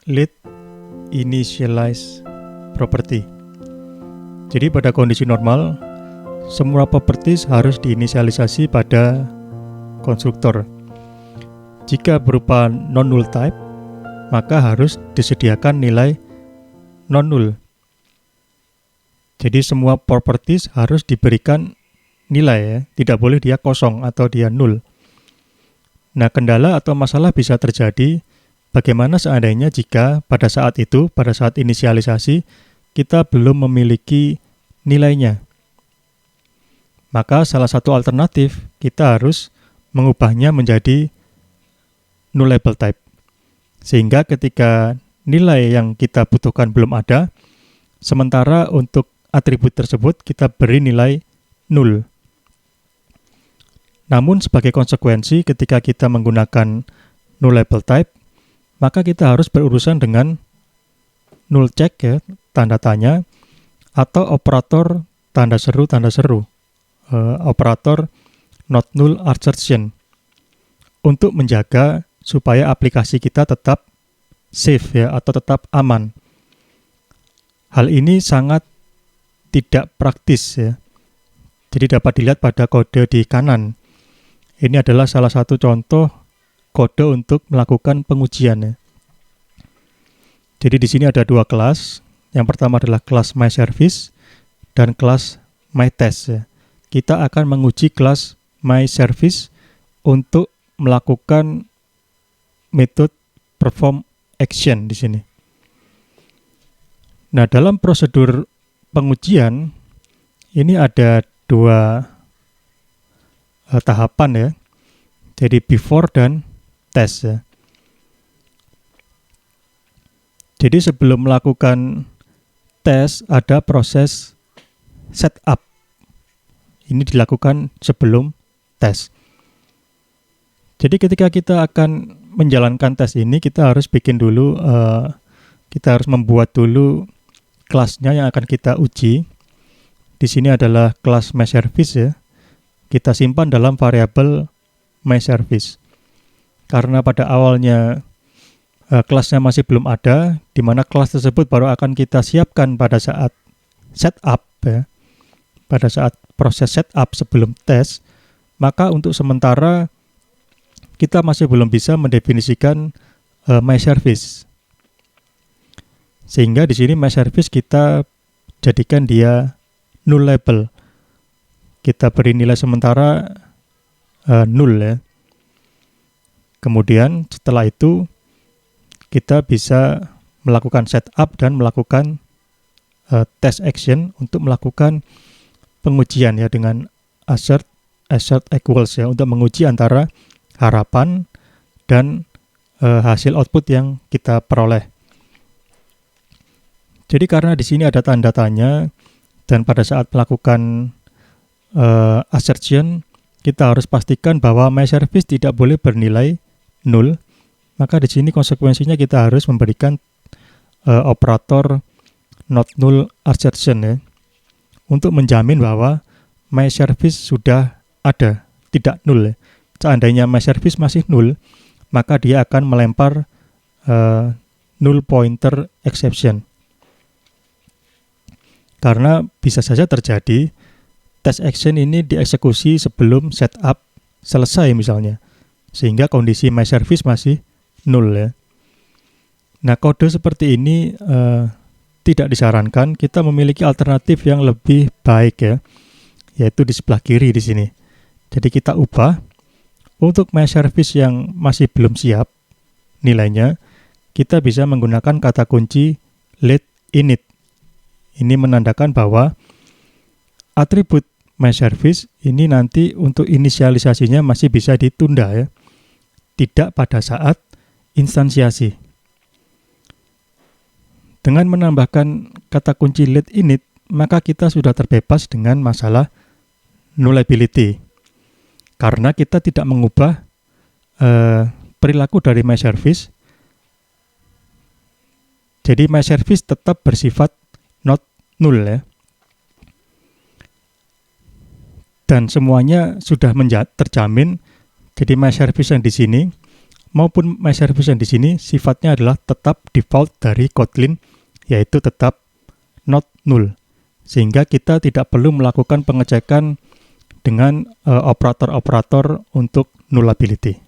let initialize property. Jadi pada kondisi normal, semua properties harus diinisialisasi pada konstruktor. Jika berupa non-null type, maka harus disediakan nilai non-null. Jadi semua properties harus diberikan nilai ya, tidak boleh dia kosong atau dia null. Nah, kendala atau masalah bisa terjadi bagaimana seandainya jika pada saat inisialisasi, kita belum memiliki nilainya. Maka salah satu alternatif, kita harus mengubahnya menjadi nullable type. Sehingga ketika nilai yang kita butuhkan belum ada, sementara untuk atribut tersebut kita beri nilai null. Namun sebagai konsekuensi ketika kita menggunakan nullable type, maka kita harus berurusan dengan null check ya, tanda tanya, atau operator tanda seru, operator not null assertion, untuk menjaga supaya aplikasi kita tetap safe ya, atau tetap aman. Hal ini sangat tidak praktis ya. Jadi dapat dilihat pada kode di kanan. Ini adalah salah satu contoh kode untuk melakukan pengujian ya. Jadi di sini ada dua kelas. Yang pertama adalah kelas myService dan kelas myTest ya. Kita akan menguji kelas myService untuk melakukan metode perform action di sini. Nah, dalam prosedur pengujian ini ada dua tahapan ya. Jadi before dan test ya. Jadi sebelum melakukan tes ada proses setup. Ini dilakukan sebelum tes. Jadi ketika kita akan menjalankan tes ini, kita harus membuat dulu kelasnya yang akan kita uji. Di sini adalah kelas myService ya. Kita simpan dalam variabel myService. Karena pada awalnya kelasnya masih belum ada, di mana kelas tersebut baru akan kita siapkan pada saat setup ya. Pada saat proses setup sebelum tes, maka untuk sementara kita masih belum bisa mendefinisikan myService. Sehingga di sini myService kita jadikan dia nullable. Kita beri nilai sementara null ya. Kemudian setelah itu kita bisa melakukan setup dan melakukan test action untuk melakukan pengujian ya dengan assert equals ya, untuk menguji antara harapan dan hasil output yang kita peroleh. Jadi karena di sini ada tanda tanya dan pada saat melakukan assertion kita harus pastikan bahwa myService tidak boleh bernilai null, maka di sini konsekuensinya kita harus memberikan operator not null assertion ya, untuk menjamin bahwa myService sudah ada, tidak null ya. Seandainya myService masih null, maka dia akan melempar null pointer exception. Karena bisa saja terjadi test action ini dieksekusi sebelum setup selesai misalnya, sehingga kondisi myService masih null ya. Nah, kode seperti ini tidak disarankan. Kita memiliki alternatif yang lebih baik ya, yaitu di sebelah kiri di sini. Jadi kita ubah untuk myService yang masih belum siap nilainya, kita bisa menggunakan kata kunci let init. Ini menandakan bahwa atribut myService ini nanti untuk inisialisasinya masih bisa ditunda ya, tidak pada saat instansiasi. Dengan menambahkan kata kunci let init, maka kita sudah terbebas dengan masalah nullability. Karena kita tidak mengubah perilaku dari myService, jadi myService tetap bersifat not null ya. Dan semuanya sudah terjamin. Jadi myService yang di sini maupun MyService yang di sini sifatnya adalah tetap default dari Kotlin, yaitu tetap not null. Sehingga kita tidak perlu melakukan pengecekan dengan operator-operator untuk nullability.